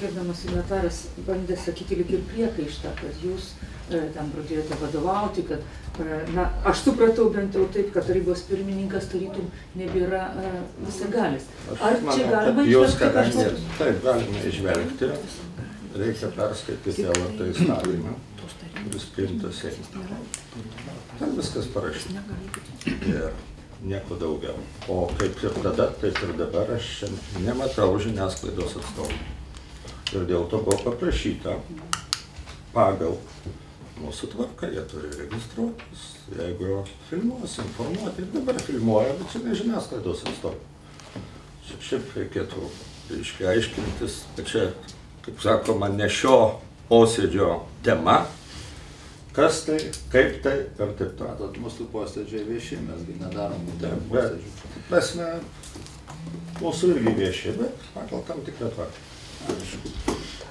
gerbiamas signataras bandė sakyti lyg ir priekaištą, kad jūs ten pradėjote vadovauti, kad, na, aš supratau bent jau taip, kad tarybos pirmininkas tarytum nebėra visagalis. Ar čia galima išvelgti kažkokius? Taip, galima išvelgti. Reikia perskaityti LRT įstatymą, kuris priimtas Seime. Ten viskas parašyta. Ir nieko daugiau. O kaip ir tada, taip ir dabar aš nematau žiniasklaidos atstovų. Ir dėl to buvo paprašyta pagal mūsų tvarką, jie turi registruotis, jeigu filmuos, informuoti. Ir dabar filmuoja, bet čia ne žiniasklaidos atstovų. Šiaip reikėtų aiškintis, kad čia, kaip sakoma, ne šio posėdžio tema. Kas tai, kaip tai ir taip toliau. Matot, mūsų posėdžiai vieši, mesgi nedarom posėdžių. Mes mūsų irgi vieši, bet pagal tam tikrą tvarką.